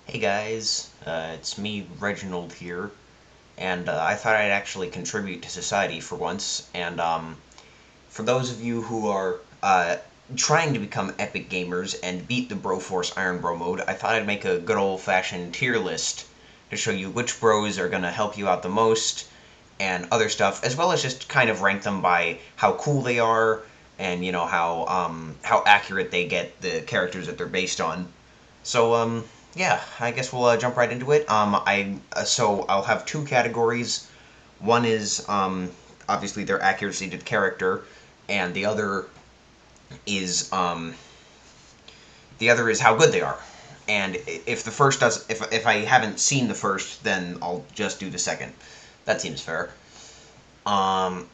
Hey guys, it's me, Reginald here, and I thought I'd actually contribute to society for once, and for those of you who are trying to become epic gamers and beat the Broforce Iron Bro mode, I thought I'd make a good old-fashioned tier list to show you which bros are going to help you out the most, and other stuff, as well as just kind of rank them by how cool they are, and how accurate they get the characters that they're based on. So, yeah, I guess we'll jump right into it. So I'll have two categories. One is obviously their accuracy to the character, and is the other is how good they are. And if the first does, if I haven't seen the first, then I'll just do the second. That seems fair. Um,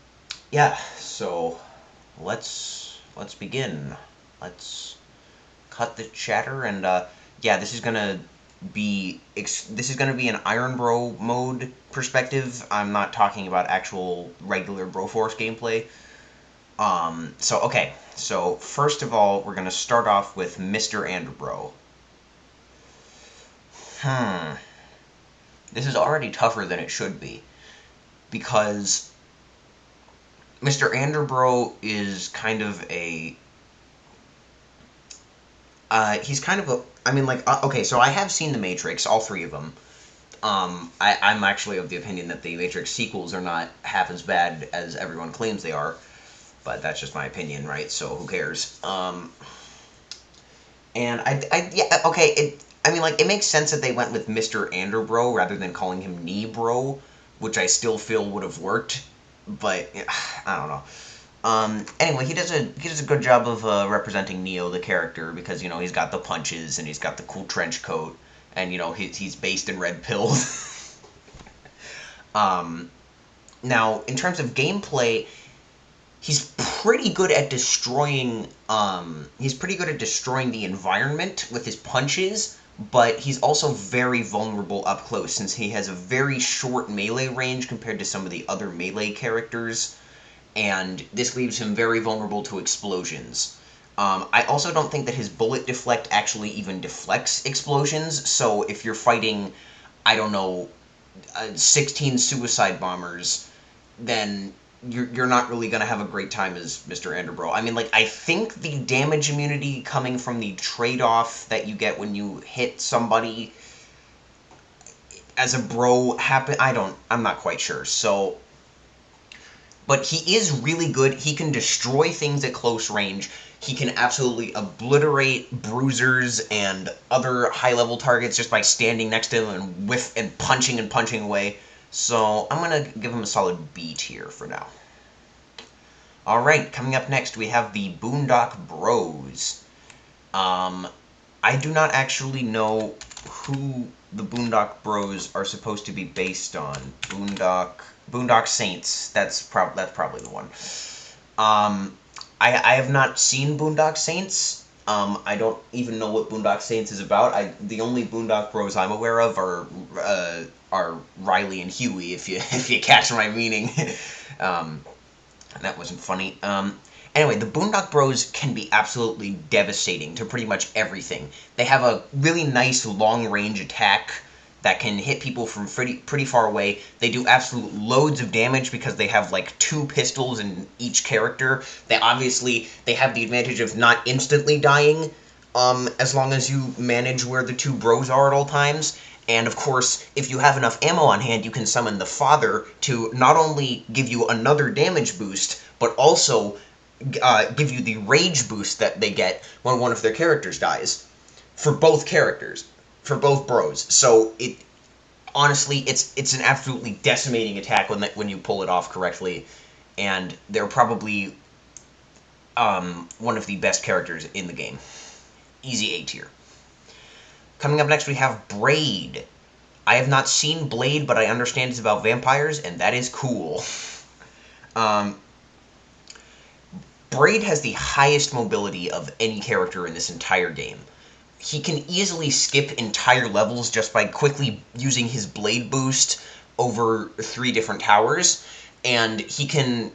yeah. So let's begin. Let's cut the chatter and yeah, this is gonna be an Iron Bro mode perspective. I'm not talking about actual regular Broforce gameplay. So okay, so first of all, we're gonna start off with Mr. Anderbro. Hmm, this is already tougher than it should be because Mr. Anderbro is kind of a he's kind of a. I mean, like, okay, so I have seen The Matrix, all three of them. I'm actually of the opinion that the Matrix sequels are not half as bad as everyone claims they are, but that's just my opinion, right? So who cares? And yeah, okay, I mean, like, it makes sense that they went with Mr. Anderbro rather than calling him Bro, which I still feel would have worked, but I don't know. Anyway, he does a good job of representing Neo the character because he's got the punches and he's got the cool trench coat and he's based in red pill. um, Now in terms of gameplay, he's pretty good at destroying. He's pretty good at destroying the environment with his punches, but he's also very vulnerable up close since he has a very short melee range compared to some of the other melee characters, and this leaves him very vulnerable to explosions. I also don't think that his bullet deflect actually even deflects explosions, so if you're fighting, I don't know, 16 suicide bombers, then you're not really going to have a great time as Mr. Anderbro. I mean, like, I think the damage immunity coming from the trade-off that you get when you hit somebody as a bro happen. I'm not quite sure. So, but he is really good. He can destroy things at close range. He can absolutely obliterate bruisers and other high-level targets just by standing next to them and and punching away. So I'm going to give him a solid B tier for now. Alright, coming up next we have the Boondock Bros. I do not actually know who the Boondock Bros are supposed to be based on. Boondock Saints. That's probably the one. I have not seen Boondock Saints. I don't even know what Boondock Saints is about. The only Boondock Bros I'm aware of are Riley and Huey. If you if you catch my meaning. That wasn't funny. Anyway, the Boondock Bros can be absolutely devastating to pretty much everything. They have a really nice long-range attack that can hit people from pretty far away. They do absolute loads of damage because they have like 2 pistols in each character. They have the advantage of not instantly dying, as long as you manage where the 2 bros are at all times. And of course, if you have enough ammo on hand, you can summon the Father to not only give you another damage boost, but also give you the rage boost that they get when one of their characters dies. For both characters. For both bros. So honestly, it's an absolutely decimating attack when you pull it off correctly. And they're probably one of the best characters in the game. Easy A tier. Coming up next, we have Braid. I have not seen Blade, but I understand it's about vampires, and that is cool. Braid has the highest mobility of any character in this entire game. He can easily skip entire levels just by quickly using his blade boost over 3 different towers, and he can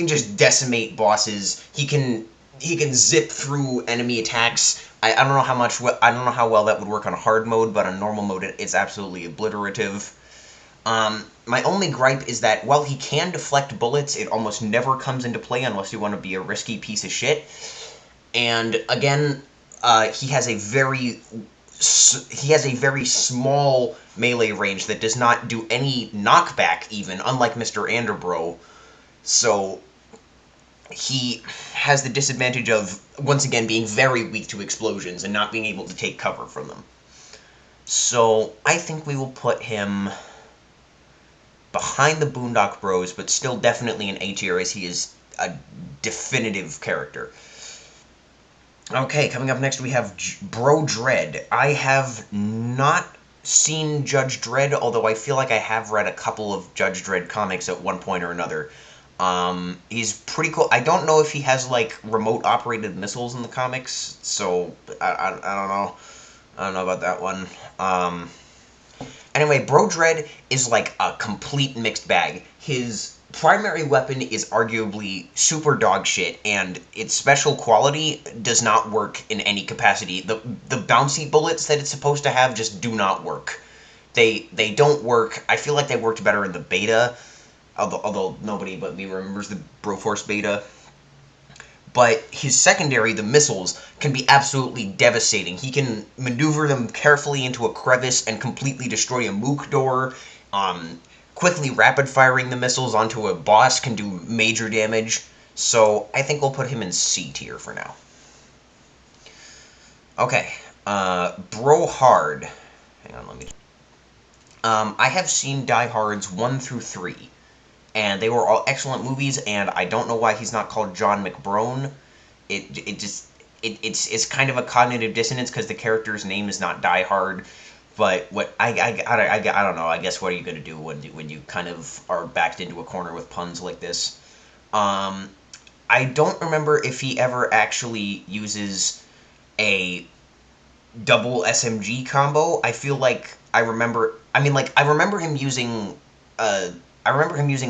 just decimate bosses. He can he can zip through enemy attacks. I don't know I don't know how well that would work on hard mode, but on normal mode it's absolutely obliterative. My only gripe is that while he can deflect bullets, it almost never comes into play unless you want to be a risky piece of shit. And again, he has a very small melee range that does not do any knockback even, unlike Mr. Anderbro. So he has the disadvantage of, once again, being very weak to explosions and not being able to take cover from them. So I think we will put him behind the Boondock Bros, but still definitely in A tier, as he is a definitive character. Okay, coming up next we have Bro Dredd. I have not seen Judge Dredd, although I feel like I have read a couple of Judge Dredd comics at one point or another. He's pretty cool. I don't know if he has, like, remote-operated missiles in the comics, so I don't know. I don't know about that one. Anyway, Bro Dredd is, like, a complete mixed bag. His primary weapon is arguably super dog shit, and its special quality does not work in any capacity. The bouncy bullets that it's supposed to have just do not work. They don't work. I feel like they worked better in the beta, although nobody but me remembers the Broforce beta. But his secondary, the missiles, can be absolutely devastating. He can maneuver them carefully into a crevice and completely destroy a mook door. Quickly rapid-firing the missiles onto a boss can do major damage. So I think we'll put him in C tier for now. Okay, Bro Hard. Hang on, let me... I have seen Die Hards 1 through 3. And they were all excellent movies, and I don't know why he's not called John McBrone. It's kind of a cognitive dissonance because the character's name is not Die Hard. But what I don't know. I guess what are you gonna do when you kind of are backed into a corner with puns like this? I don't remember if he ever actually uses a double SMG combo. I feel like I remember. I mean, like I remember him using a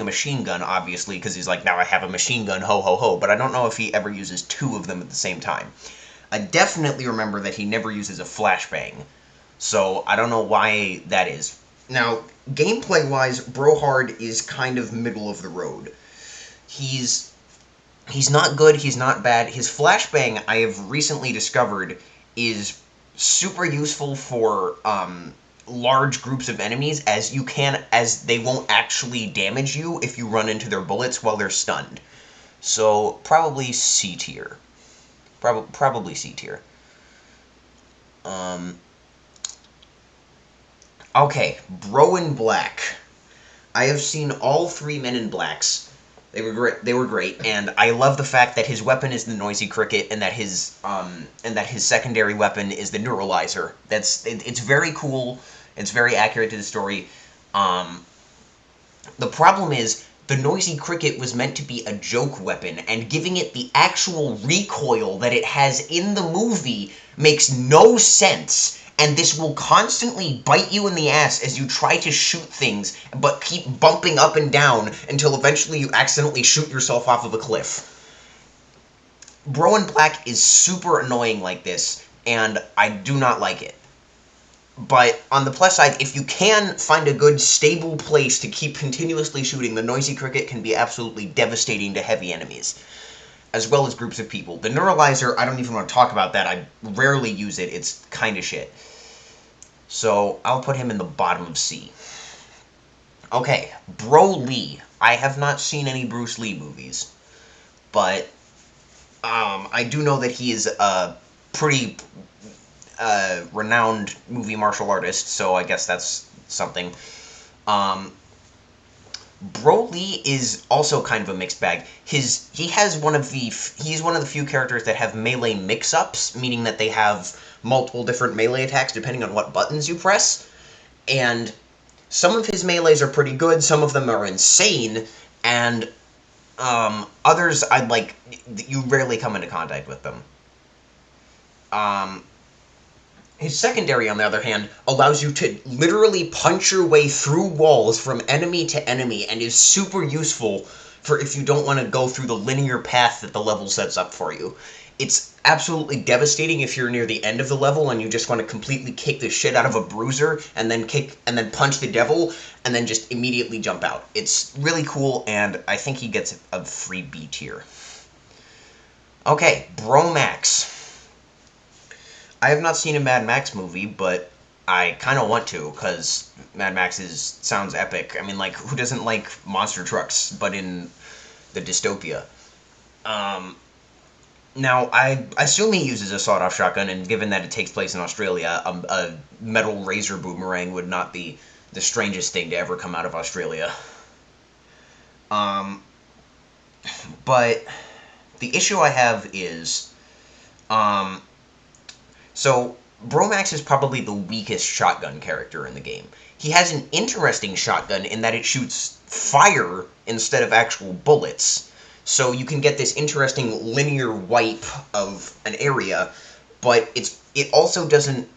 machine gun, obviously, because he's like, now I have a machine gun, ho ho ho, but I don't know if he ever uses two of them at the same time. I definitely remember that he never uses a flashbang, so I don't know why that is. Now, gameplay-wise, Brohard is kind of middle of the road. He's not good, he's not bad. His flashbang, I have recently discovered, is super useful for, large groups of enemies, as they won't actually damage you if you run into their bullets while they're stunned. So, probably C tier. Probably C tier. Okay, Bro in Black. I have seen all 3 Men in Blacks. They were great, and I love the fact that his weapon is the Noisy Cricket, and that his secondary weapon is the Neuralizer. It's very cool. It's very accurate to the story. The problem is, the Noisy Cricket was meant to be a joke weapon, and giving it the actual recoil that it has in the movie makes no sense, and this will constantly bite you in the ass as you try to shoot things, but keep bumping up and down until eventually you accidentally shoot yourself off of a cliff. Bro in Black is super annoying like this, and I do not like it. But on the plus side, if you can find a good, stable place to keep continuously shooting, the Noisy Cricket can be absolutely devastating to heavy enemies, as well as groups of people. The Neuralizer, I don't even want to talk about that. I rarely use it. It's kind of shit. So, I'll put him in the bottom of C. Okay, Bro Lee. I have not seen any Bruce Lee movies, but I do know that he is a pretty renowned movie martial artist, so I guess that's something. Bro Lee is also kind of a mixed bag. He's one of the few characters that have melee mix-ups, meaning that they have multiple different melee attacks depending on what buttons you press, and some of his melees are pretty good, some of them are insane, and others you rarely come into contact with them. His secondary, on the other hand, allows you to literally punch your way through walls from enemy to enemy, and is super useful for if you don't want to go through the linear path that the level sets up for you. It's absolutely devastating if you're near the end of the level and you just want to completely kick the shit out of a bruiser and then punch the devil and then just immediately jump out. It's really cool, and I think he gets a free B tier. Okay, Max. I have not seen a Mad Max movie, but I kind of want to, because Mad Max sounds epic. I mean, like, who doesn't like monster trucks, but in the dystopia? Now, I assume he uses a sawed-off shotgun, and given that it takes place in Australia, a metal razor boomerang would not be the strangest thing to ever come out of Australia. But the issue I have is, so Max is probably the weakest shotgun character in the game. He has an interesting shotgun in that it shoots fire instead of actual bullets. So you can get this interesting linear wipe of an area, but it also doesn't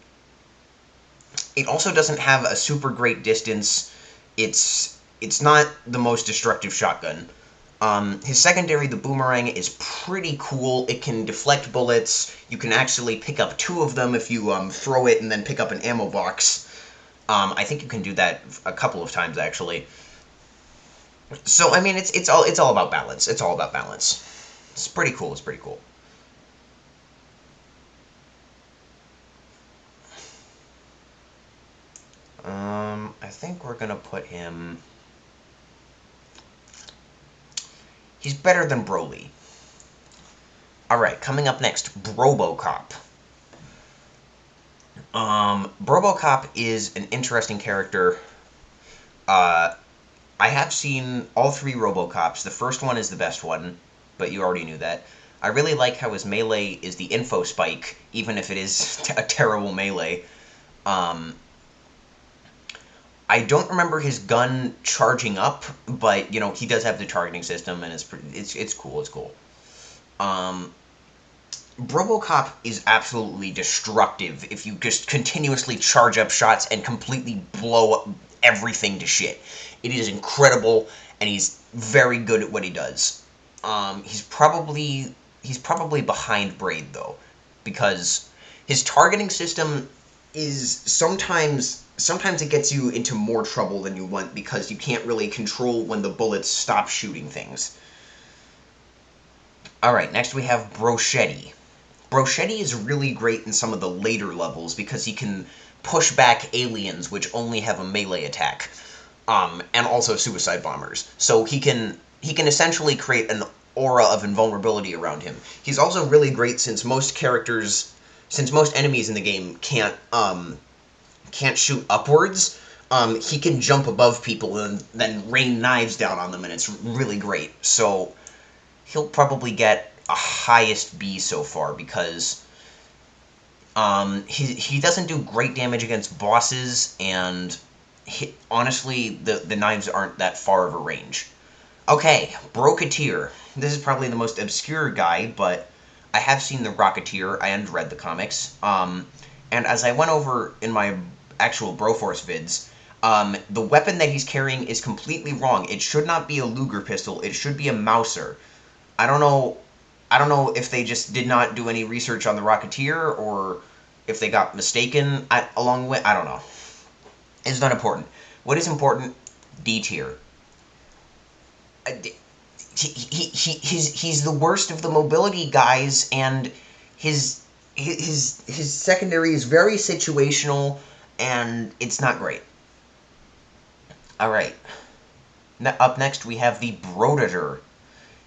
have a super great distance. It's not the most destructive shotgun. His secondary, the boomerang, is pretty cool. It can deflect bullets. You can actually pick up 2 of them if you throw it and then pick up an ammo box. I think you can do that a couple of times, actually. So, I mean, it's all about balance. It's all about balance. It's pretty cool. It's pretty cool. I think we're gonna put him... He's better than Broly. Alright, coming up next, Robocop. Robocop is an interesting character. I have seen all 3 Robocops. The first one is the best one, but you already knew that. I really like how his melee is the info spike, even if it is a terrible melee. I don't remember his gun charging up, but, you know, he does have the targeting system, and it's cool, it's cool. Robocop is absolutely destructive if you just continuously charge up shots and completely blow up everything to shit. It is incredible, and he's very good at what he does. He's probably behind Braid, though, because his targeting system is sometimes it gets you into more trouble than you want because you can't really control when the bullets stop shooting things. Alright, next we have Brochetti. Brochetti is really great in some of the later levels because he can push back aliens which only have a melee attack. And also suicide bombers. So he can essentially create an aura of invulnerability around him. He's also really great since most enemies in the game can't shoot upwards. He can jump above people and then rain knives down on them, and it's really great. So he'll probably get a highest B so far because he doesn't do great damage against bosses, and honestly, the knives aren't that far of a range. Okay, Brocheteer. This is probably the most obscure guy, but I have seen the Rocketeer and read the comics. And as I went over in my actual Broforce vids, the weapon that he's carrying is completely wrong. It should not be a Luger pistol. It should be a Mauser. I don't know if they just did not do any research on the Rocketeer or if they got mistaken along the way. I don't know. It's not important. What is important? D tier. He's the worst of the mobility guys, and his secondary is very situational, and it's not great. Alright. Up next, we have the Brodator.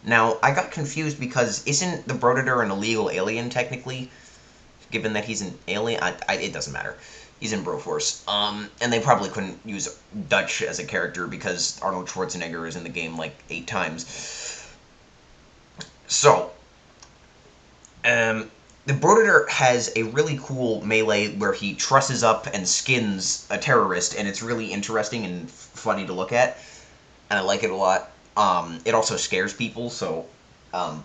Now, I got confused because isn't the Brodator an illegal alien, technically? Given that he's an alien? It doesn't matter. He's in Broforce. And they probably couldn't use Dutch as a character because Arnold Schwarzenegger is in the game like 8 times. So, the Brodator has a really cool melee where he trusses up and skins a terrorist, and it's really interesting and funny to look at, and I like it a lot. It also scares people, so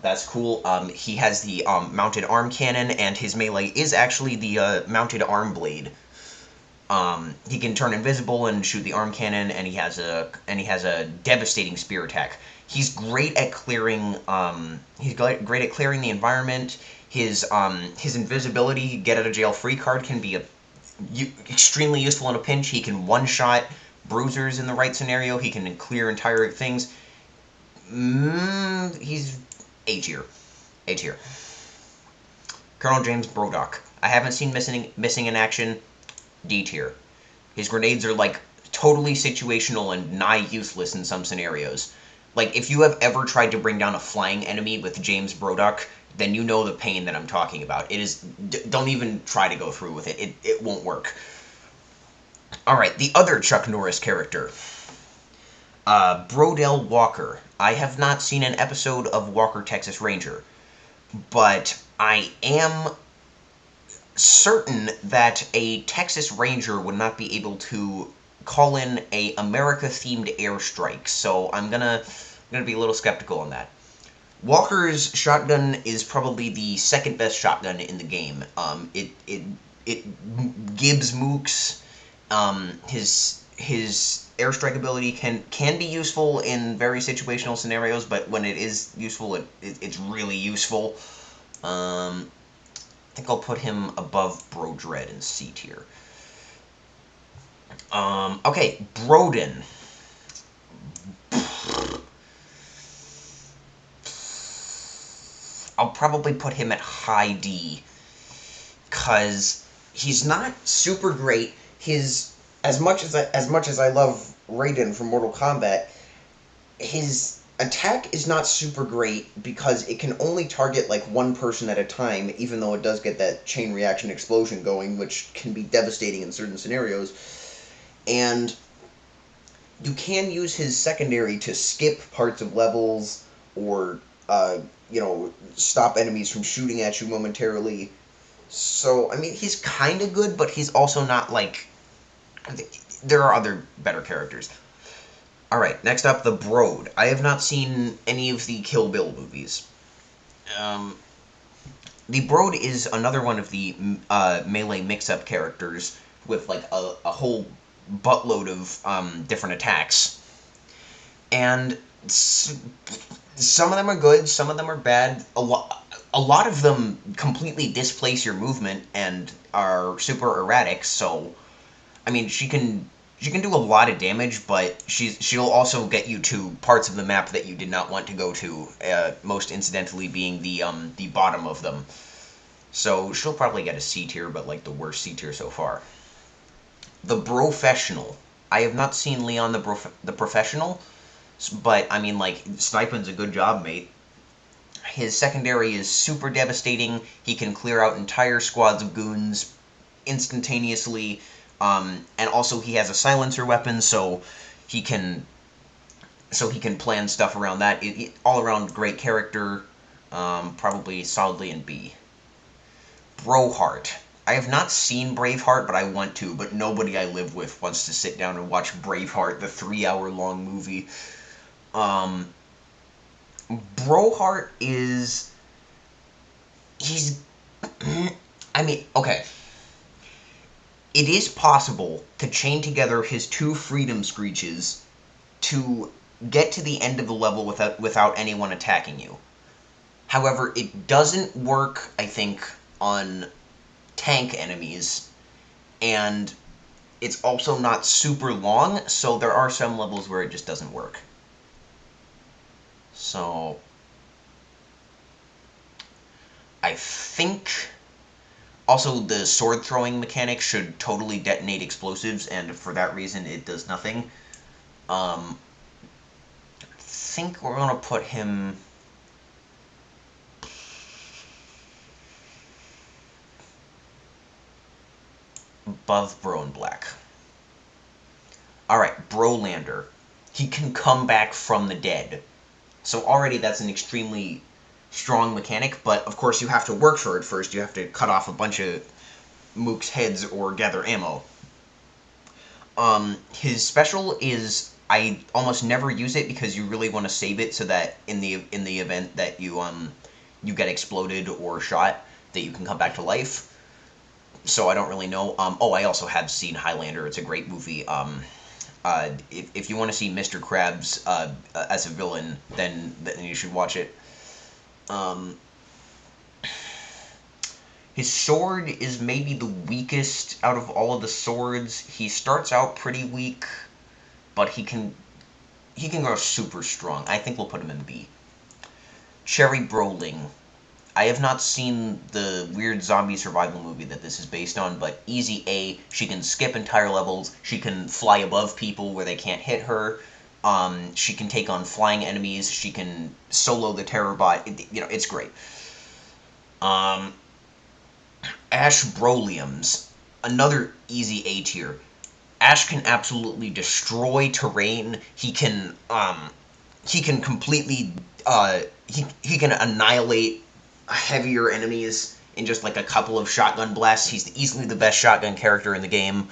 that's cool. He has the mounted arm cannon, and his melee is actually the mounted arm blade. He can turn invisible and shoot the arm cannon, and he has a devastating spear attack. He's great at clearing. Great at clearing the environment. His invisibility, get out of jail free card can be extremely useful in a pinch. He can one shot bruisers in the right scenario. He can clear entire things. He's A tier. A tier. Colonel James Brodock. I haven't seen missing in action. D tier. His grenades are like totally situational and nigh useless in some scenarios. Like, if you have ever tried to bring down a flying enemy with James Brodock, then you know the pain that I'm talking about. It is, don't even try to go through with it. It won't work. Alright, the other Chuck Norris character. Brodell Walker. I have not seen an episode of Walker, Texas Ranger, but I am certain that a Texas Ranger would not be able to call in a America-themed airstrike, so I'm gonna be a little skeptical on that. Walker's shotgun is probably the second best shotgun in the game. It gives mooks. His airstrike ability can be useful in very situational scenarios, but when it is useful, it's really useful. I think I'll put him above Bro Dredd in C tier. Okay, Broden. I'll probably put him at high D, because he's not super great. As much as I love Raiden from Mortal Kombat, his attack is not super great because it can only target like one person at a time, even though it does get that chain reaction explosion going, which can be devastating in certain scenarios. And you can use his secondary to skip parts of levels or stop enemies from shooting at you momentarily. So, I mean, he's kind of good, but he's also not like... There are other better characters. Alright, next up, the Broad. I have not seen any of the Kill Bill movies. The Broad is another one of the melee mix-up characters with, like, a whole buttload of different attacks. And some of them are good, some of them are bad. A lot of them completely displace your movement and are super erratic, so... I mean, she can do a lot of damage, but she'll also get you to parts of the map that you did not want to go to, most incidentally being the bottom of them. So she'll probably get a C tier, but like the worst C tier so far. The Brofessional. I have not seen Leon the Professional, but I mean, like, sniping's a good job, mate. His secondary is super devastating. He can clear out entire squads of goons instantaneously. And also he has a silencer weapon, so he can plan stuff around that. All around great character, probably solidly in B. Broheart. I have not seen Braveheart, but I want to, but nobody I live with wants to sit down and watch Braveheart, the 3-hour-long movie. Broheart is... I mean, okay. It is possible to chain together his 2 freedom screeches to get to the end of the level without anyone attacking you. However, it doesn't work, I think, on tank enemies, and it's also not super long, so there are some levels where it just doesn't work. So, I think... Also, the sword-throwing mechanic should totally detonate explosives, and for that reason, it does nothing. I think we're going to put him... above Bro and Black. Alright, Brolander. He can come back from the dead. So already that's an extremely strong mechanic, but of course you have to work for it first. You have to cut off a bunch of mooks' heads or gather ammo. His special is, I almost never use it because you really want to save it so that in the event that you get exploded or shot, that you can come back to life. so I don't really know. Oh, I also have seen Highlander. It's a great movie. If you want to see Mr. Krabs as a villain, then you should watch it. Um, his sword is maybe the weakest out of all of the swords. He starts out pretty weak, but he can grow super strong. I think we'll put him in B. Cherry Broling. I have not seen the weird zombie survival movie that this is based on, but easy A. She can skip entire levels. She can fly above people where they can't hit her. She can take on flying enemies. She can solo the terror bot. It's great. Um, Ash Broliums. Another easy A tier. Ash can absolutely destroy terrain. He can completely he can annihilate heavier enemies in just like a couple of shotgun blasts. He's easily the best shotgun character in the game.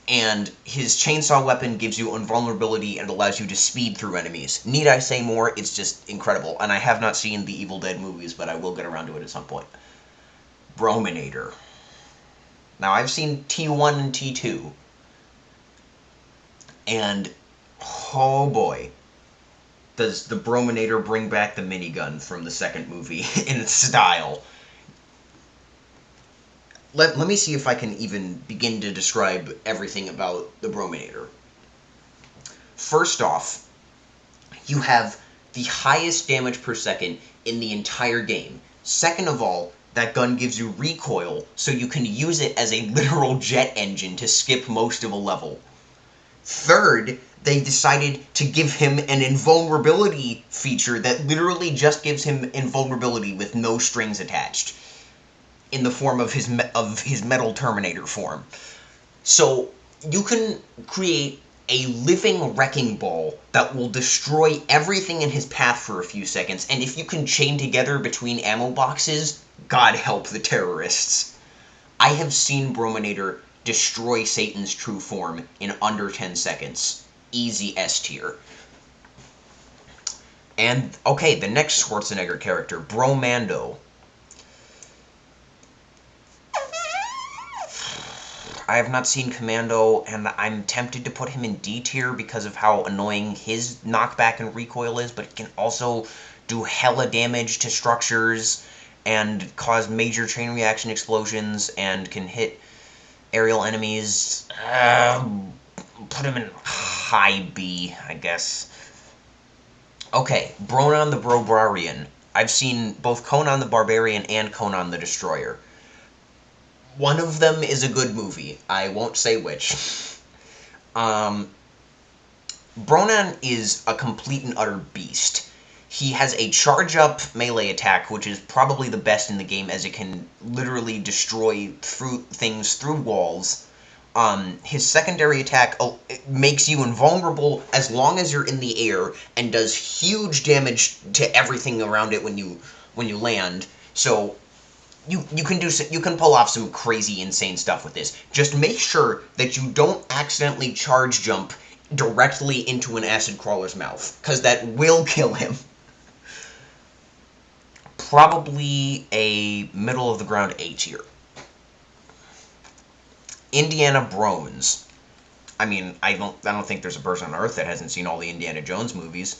And his chainsaw weapon gives you invulnerability and allows you to speed through enemies. Need I say more? It's just incredible. And I have not seen the Evil Dead movies, but I will get around to it at some point. Brominator. Now, I've seen T1 and T2. And, oh boy, does the Brominator bring back the minigun from the second movie in its style. Let me see if I can even begin to describe everything about the Brominator. First off, you have the highest damage per second in the entire game. Second of all, that gun gives you recoil, so you can use it as a literal jet engine to skip most of a level. Third, they decided to give him an invulnerability feature that literally just gives him invulnerability with no strings attached, in the form of his metal Terminator form. So you can create a living wrecking ball that will destroy everything in his path for a few seconds, and if you can chain together between ammo boxes, God help the terrorists. I have seen Brominator destroy Satan's true form in under 10 seconds. Easy S tier. And, okay, the next Schwarzenegger character, Bromando. I have not seen Commando, and I'm tempted to put him in D tier because of how annoying his knockback and recoil is, but it can also do hella damage to structures and cause major chain reaction explosions and can hit aerial enemies. Put him in high B, I guess. Okay, Bronan the Brobarian. I've seen both Conan the Barbarian and Conan the Destroyer. One of them is a good movie. I won't say which. Bronan is a complete and utter beast. He has a charge-up melee attack, which is probably the best in the game, as it can literally destroy things through walls. His secondary attack makes you invulnerable as long as you're in the air, and does huge damage to everything around it when you land. So you can pull off some crazy, insane stuff with this. Just make sure that you don't accidentally charge jump directly into an acid crawler's mouth, because that will kill him. Probably a middle of the ground A tier. Indiana Brones. I mean, I don't think there's a person on Earth that hasn't seen all the Indiana Jones movies.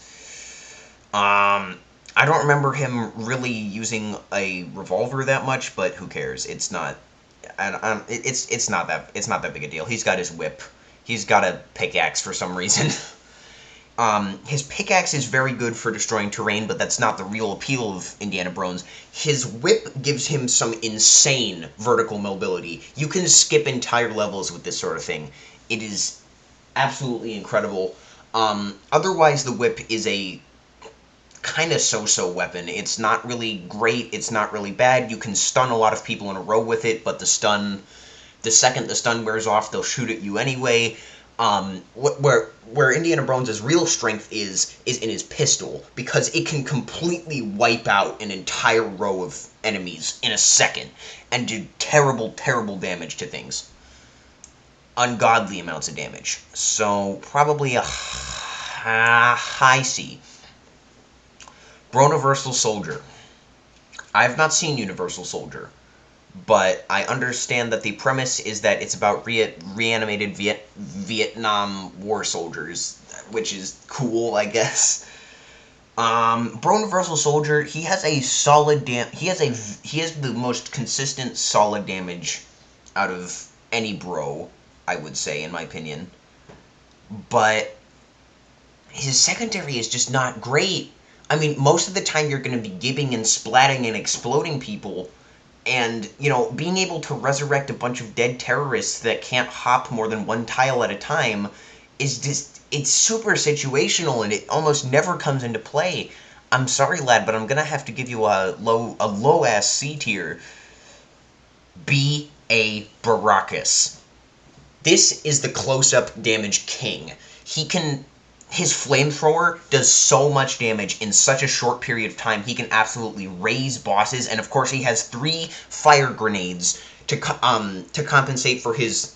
I don't remember him really using a revolver that much, but who cares? It's not. It's not that big a deal. He's got his whip. He's got a pickaxe for some reason. His pickaxe is very good for destroying terrain, but that's not the real appeal of Indiana Brones. His whip gives him some insane vertical mobility. You can skip entire levels with this sort of thing. It is absolutely incredible. Otherwise, the whip is a kind of so-so weapon. It's not really great. It's not really bad. You can stun a lot of people in a row with it, but the second the stun wears off, they'll shoot at you anyway. Where Indiana Brones' real strength is in his pistol, because it can completely wipe out an entire row of enemies in a second and do terrible, terrible damage to things. Ungodly amounts of damage. So probably a high C. Universal Soldier. I have not seen Universal Soldier. but I understand that the premise is that it's about reanimated Vietnam War soldiers, which is cool, I guess. Bro Universal Soldier, he has a solid he has the most consistent solid damage out of any bro, I would say, in my opinion. But his secondary is just not great. I mean, most of the time you're going to be gibbing and splatting and exploding people, and, you know, being able to resurrect a bunch of dead terrorists that can't hop more than one tile at a time is just, it's super situational, and it almost never comes into play. I'm sorry, lad, but I'm gonna have to give you a low ass C tier. Be a Baracus. This is the close-up damage king. His flamethrower does so much damage in such a short period of time. He can absolutely raise bosses, and of course he has 3 fire grenades to compensate for his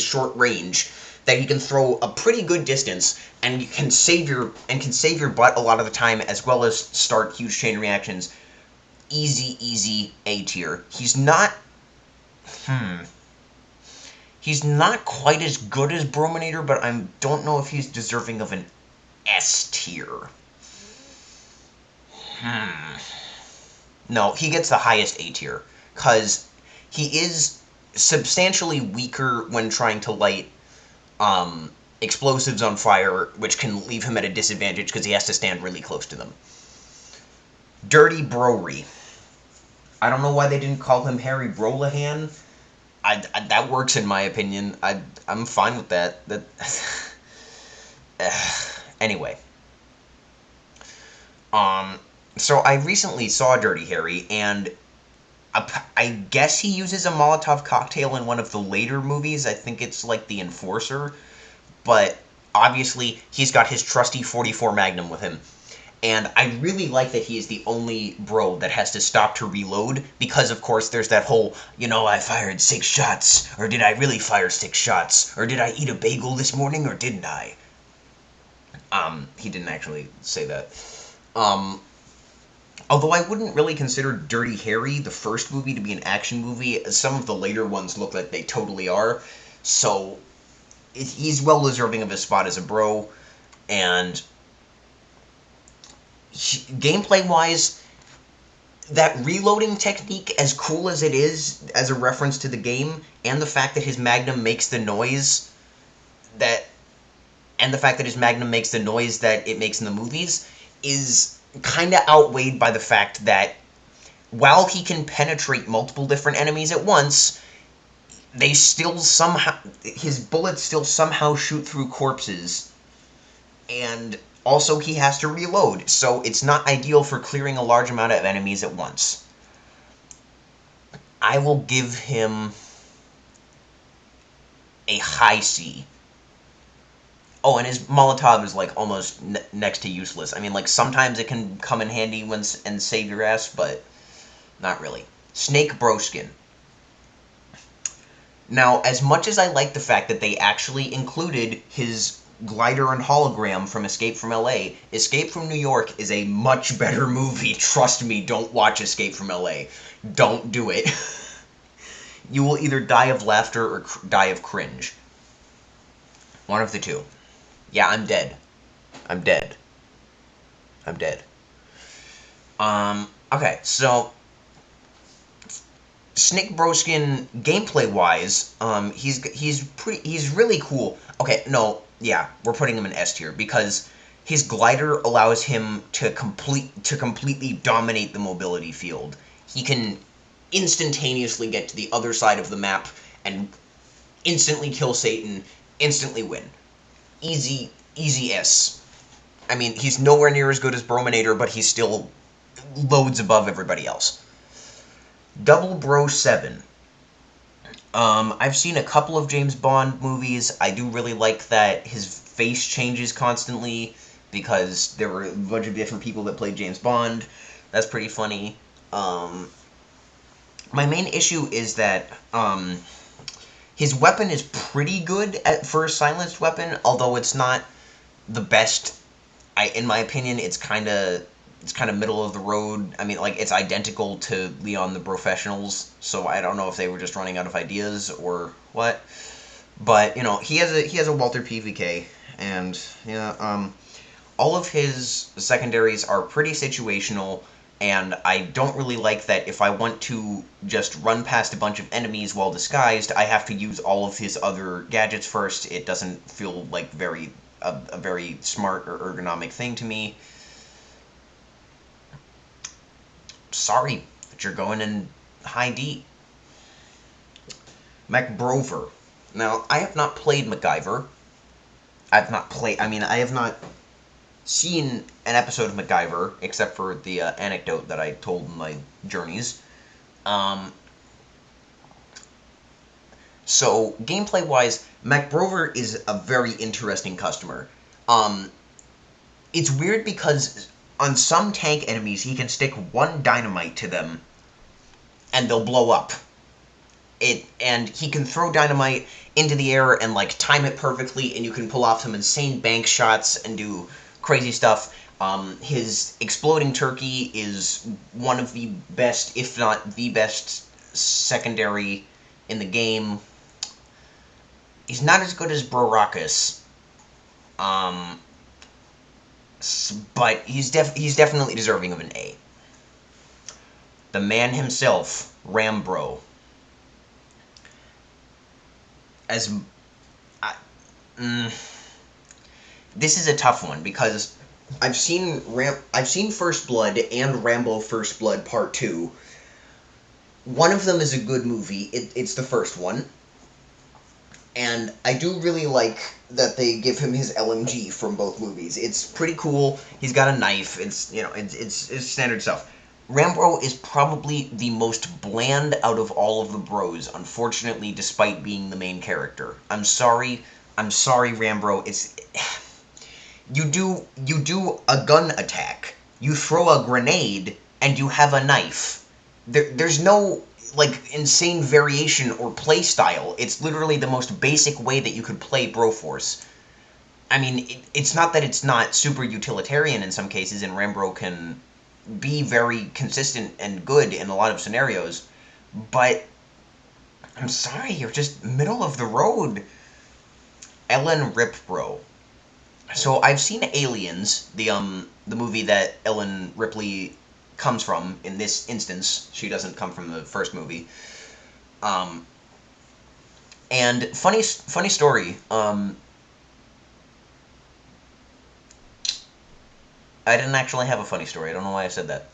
short range that he can throw a pretty good distance, and you can save your butt a lot of the time, as well as start huge chain reactions. Easy A tier. He's not quite as good as Brominator, but I don't know if he's deserving of an S tier. No, he gets the highest A tier, because he is substantially weaker when trying to light explosives on fire, which can leave him at a disadvantage because he has to stand really close to them. Dirty Brory. I don't know why they didn't call him Harry Brolahan. That works in my opinion. I'm fine with that. Anyway. So I recently saw Dirty Harry, and I guess he uses a Molotov cocktail in one of the later movies. I think it's like The Enforcer. But obviously, he's got his trusty 44 Magnum with him. And I really like that he is the only bro that has to stop to reload, because, of course, there's that whole, you know, I fired 6 shots, or did I really fire 6 shots, or did I eat a bagel this morning, or didn't I? He didn't actually say that. Although I wouldn't really consider Dirty Harry, the first movie, to be an action movie. Some of the later ones look like they totally are. So he's well deserving of his spot as a bro. And gameplay-wise, that reloading technique, as cool as it is as a reference to the game, and the fact that his Magnum makes the noise that it makes in the movies, is kind of outweighed by the fact that while he can penetrate multiple different enemies at once, his bullets still somehow shoot through corpses, and also he has to reload, so it's not ideal for clearing a large amount of enemies at once. I will give him a high C. Oh, and his Molotov is, like, almost next to useless. I mean, like, sometimes it can come in handy and save your ass, but not really. Snake Broskin. Now, as much as I like the fact that they actually included his glider and hologram from Escape from LA, Escape from New York is a much better movie. Trust me, don't watch Escape from LA. Don't do it. You will either die of laughter or die of cringe. One of the two. Yeah, I'm dead. I'm dead. I'm dead. Okay, so Snake Broskin, gameplay-wise, he's really cool. Okay, no, yeah, we're putting him in S tier, because his glider allows him to completely dominate the mobility field. He can instantaneously get to the other side of the map and instantly kill Satan, instantly win. Easy S. I mean, he's nowhere near as good as Brominator, but he's still loads above everybody else. Double Bro 7. I've seen a couple of James Bond movies. I do really like that his face changes constantly, because there were a bunch of different people that played James Bond. That's pretty funny. My main issue is that his weapon is pretty good for a silenced weapon, although it's not the best. In my opinion, it's kind of It's kind of middle of the road. I mean, like, it's identical to Leon the Professionals, so I don't know if they were just running out of ideas or what. But, he has a Walther PVK, and, yeah, all of his secondaries are pretty situational, and I don't really like that if I want to just run past a bunch of enemies while disguised, I have to use all of his other gadgets first. It doesn't feel like a very smart or ergonomic thing to me. Sorry, but you're going in high D. MacBrover. Now, I have not played MacGyver. I have not seen an episode of MacGyver, except for the anecdote that I told in my journeys. So, gameplay-wise, MacBrover is a very interesting customer. It's weird because on some tank enemies, he can stick one dynamite to them, and they'll blow up. And he can throw dynamite into the air and, like, time it perfectly, and you can pull off some insane bank shots and do crazy stuff. His exploding turkey is one of the best, if not the best, secondary in the game. He's not as good as Baracus, but he's definitely deserving of an A. The man himself, Rambo. This is a tough one because I've seen First Blood and Rambo First Blood Part 2. One of them is a good movie. It's the first one. And I do really like that they give him his LMG from both movies. It's pretty cool. He's got a knife. It's standard stuff. Rambo is probably the most bland out of all of the bros, unfortunately, despite being the main character. I'm sorry, Rambo. You do a gun attack. You throw a grenade, and you have a knife. There's no, like, insane variation or play style. It's literally the most basic way that you could play Broforce. I mean, it's not that it's not super utilitarian in some cases, and Rambo can be very consistent and good in a lot of scenarios, but I'm sorry, you're just middle of the road. Ellen Ripley. So I've seen Aliens, the movie that Ellen Ripley comes from. In this instance, she doesn't come from the first movie. And funny story. I didn't actually have a funny story. I don't know why I said that.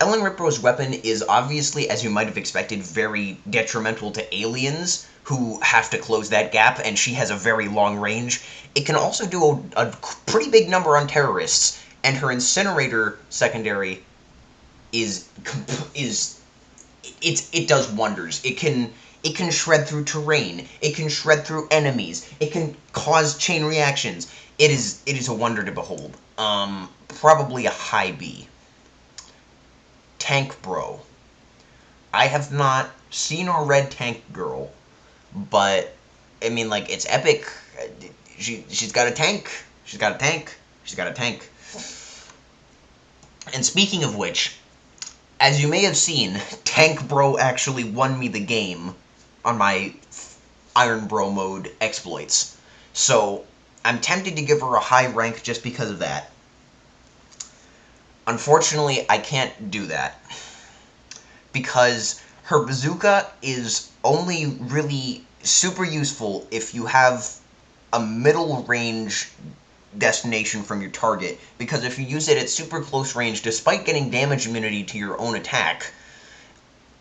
Ellen Ripley's weapon is obviously, as you might have expected, very detrimental to aliens who have to close that gap, and she has a very long range. It can also do a pretty big number on terrorists, and her incinerator secondary it does wonders. It can shred through terrain. It can shred through enemies. It can cause chain reactions. It is a wonder to behold. Probably a high B. Tank Bro. I have not seen or read Tank Girl, but I mean, like, it's epic. She's got a tank. She's got a tank. She's got a tank. And speaking of which, as you may have seen, Tank Bro actually won me the game on my Iron Bro mode exploits. So I'm tempted to give her a high rank just because of that. Unfortunately, I can't do that, because her bazooka is only really super useful if you have a middle range destination from your target, because if you use it at super close range, despite getting damage immunity to your own attack,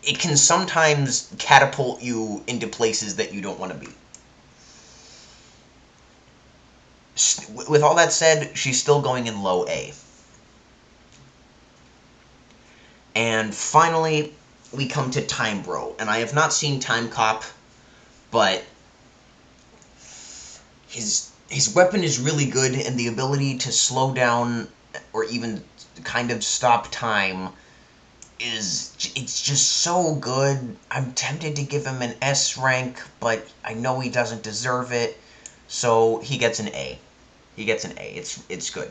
it can sometimes catapult you into places that you don't want to be. With all that said, she's still going in low A. And finally, we come to Time Bro. And I have not seen Time Cop, but his weapon is really good, and the ability to slow down or even kind of stop time it's just so good. I'm tempted to give him an S rank, but I know he doesn't deserve it, so he gets an A. He gets an A. It's good.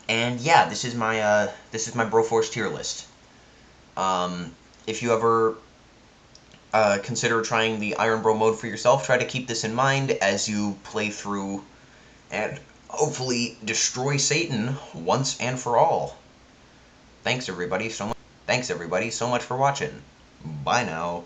And yeah, this is my Broforce tier list. If you ever consider trying the Iron Bro mode for yourself, try to keep this in mind as you play through and hopefully destroy Satan once and for all. Thanks everybody so much for watching. Bye now.